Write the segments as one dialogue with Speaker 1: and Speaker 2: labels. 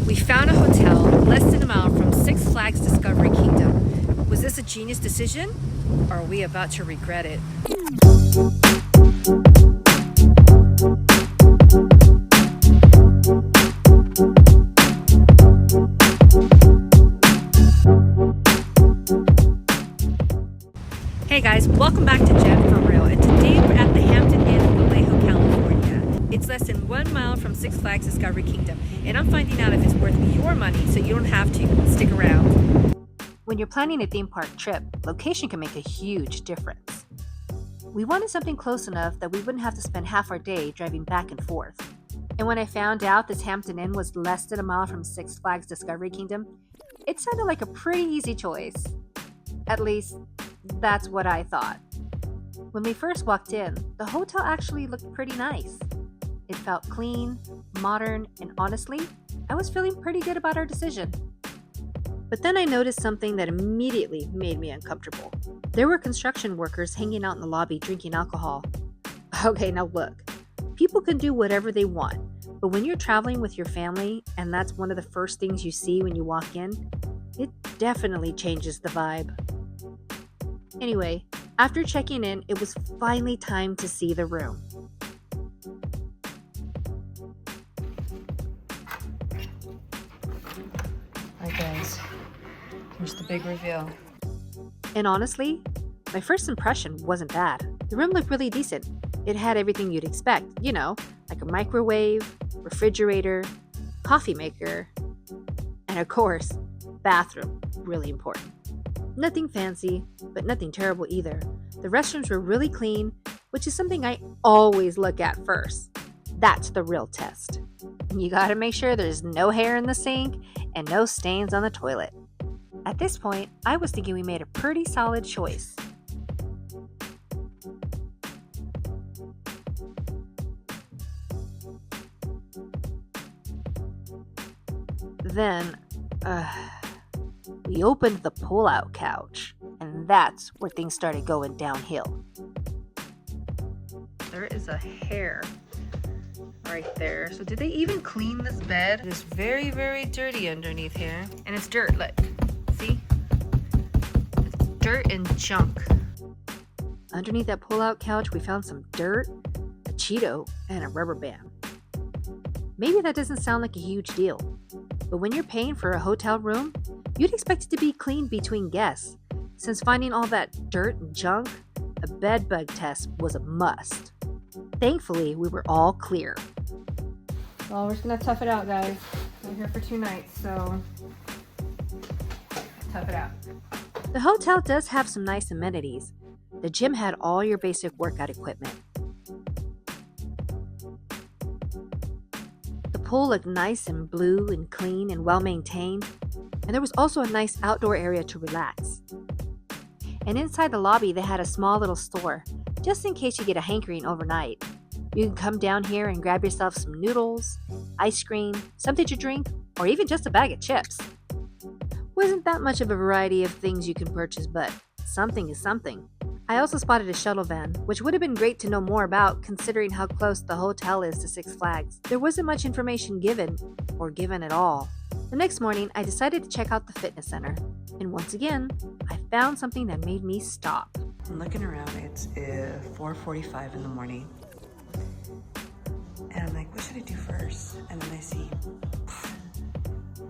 Speaker 1: We found a hotel less than a mile from Six Flags Discovery Kingdom. Was this a genius decision, or are we about to regret it? Hey guys, welcome back to Jen for Real, and today we're at the Hampton Inn Vallejo, California. It's less than 1 mile from Six Flags Discovery Kingdom, and I'm finding out if it's worth your money so you don't have to stick around. When you're planning a theme park trip, location can make a huge difference. We wanted something close enough that we wouldn't have to spend half our day driving back and forth. And when I found out this Hampton Inn was less than a mile from Six Flags Discovery Kingdom, it sounded like a pretty easy choice. At least, that's what I thought. When we first walked in, the hotel actually looked pretty nice. It felt clean, modern, and honestly, I was feeling pretty good about our decision. But then I noticed something that immediately made me uncomfortable. There were construction workers hanging out in the lobby drinking alcohol. Okay, now look, people can do whatever they want, but when you're traveling with your family and that's one of the first things you see when you walk in, it definitely changes the vibe. Anyway, after checking in, it was finally time to see the room. Alright guys, here's the big reveal. And honestly, my first impression wasn't bad. The room looked really decent. It had everything you'd expect, like a microwave, refrigerator, coffee maker, and of course, bathroom, really important. Nothing fancy, but nothing terrible either. The restrooms were really clean, which is something I always look at first. That's the real test. You gotta make sure there's no hair in the sink and no stains on the toilet. At this point, I was thinking we made a pretty solid choice. Then, we opened the pull-out couch, and that's where things started going downhill. There is a hair right there. So did they even clean this bed? It is very, very dirty underneath here. And it's dirt, look. See? It's dirt and junk. Underneath that pull-out couch, we found some dirt, a Cheeto, and a rubber band. Maybe that doesn't sound like a huge deal, but when you're paying for a hotel room, you'd expect it to be cleaned between guests. Since finding all that dirt and junk, a bed bug test was a must. Thankfully, we were all clear. Well, we're just gonna tough it out, guys. We're here for 2 nights, so tough it out. The hotel does have some nice amenities. The gym had all your basic workout equipment. The pool looked nice and blue and clean and well maintained. And there was also a nice outdoor area to relax. And inside the lobby, they had a small little store, just in case you get a hankering overnight. You can come down here and grab yourself some noodles, ice cream, something to drink, or even just a bag of chips. Wasn't that much of a variety of things you can purchase, but something is something. I also spotted a shuttle van, which would have been great to know more about considering how close the hotel is to Six Flags. There wasn't much information given, or given at all. The next morning, I decided to check out the fitness center. And once again, I found something that made me stop.
Speaker 2: I'm looking around, it's 4:45 in the morning. And I'm like, what should I do first? And then I see,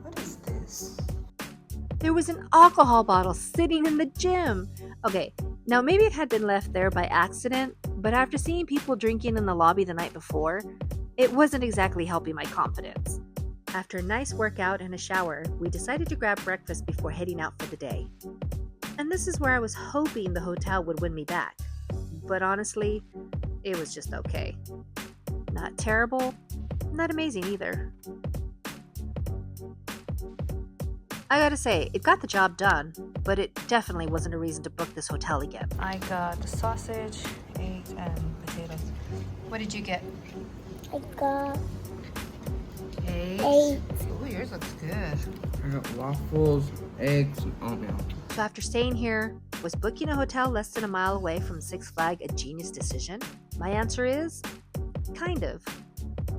Speaker 2: what is this?
Speaker 1: There was an alcohol bottle sitting in the gym. Okay, now maybe it had been left there by accident, but after seeing people drinking in the lobby the night before, it wasn't exactly helping my confidence. After a nice workout and a shower, we decided to grab breakfast before heading out for the day. And this is where I was hoping the hotel would win me back. But honestly, it was just okay. Not terrible, not amazing either. I gotta say, it got the job done, but it definitely wasn't a reason to book this hotel again. I got the sausage, eggs, and potatoes. What did you get?
Speaker 3: I got
Speaker 1: Eggs.
Speaker 3: eggs.
Speaker 1: Oh, yours looks good.
Speaker 4: I got waffles, eggs, and oatmeal.
Speaker 1: So after staying here, was booking a hotel less than a mile away from Six Flags a genius decision? My answer is, kind of.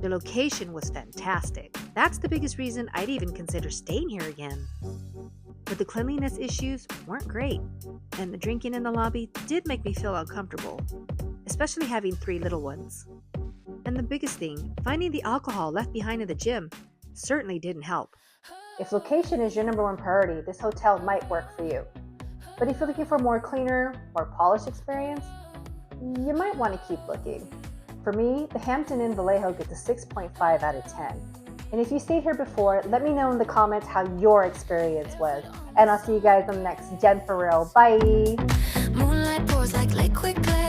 Speaker 1: The location was fantastic, That's the biggest reason I'd even consider staying here again. But the cleanliness issues weren't great, and the drinking in the lobby did make me feel uncomfortable, especially having 3 little ones. And the biggest thing, finding the alcohol left behind in the gym certainly didn't help.
Speaker 5: If location is your number one priority, this hotel might work for you. But if you're looking for a more cleaner, more polished experience, you might want to keep looking. For me, the Hampton Inn Vallejo gets a 6.5 out of 10. And if you stayed here before, let me know in the comments how your experience was. And I'll see you guys on the next Jen for Real. Bye!
Speaker 6: Moonlight pours like liquid glass.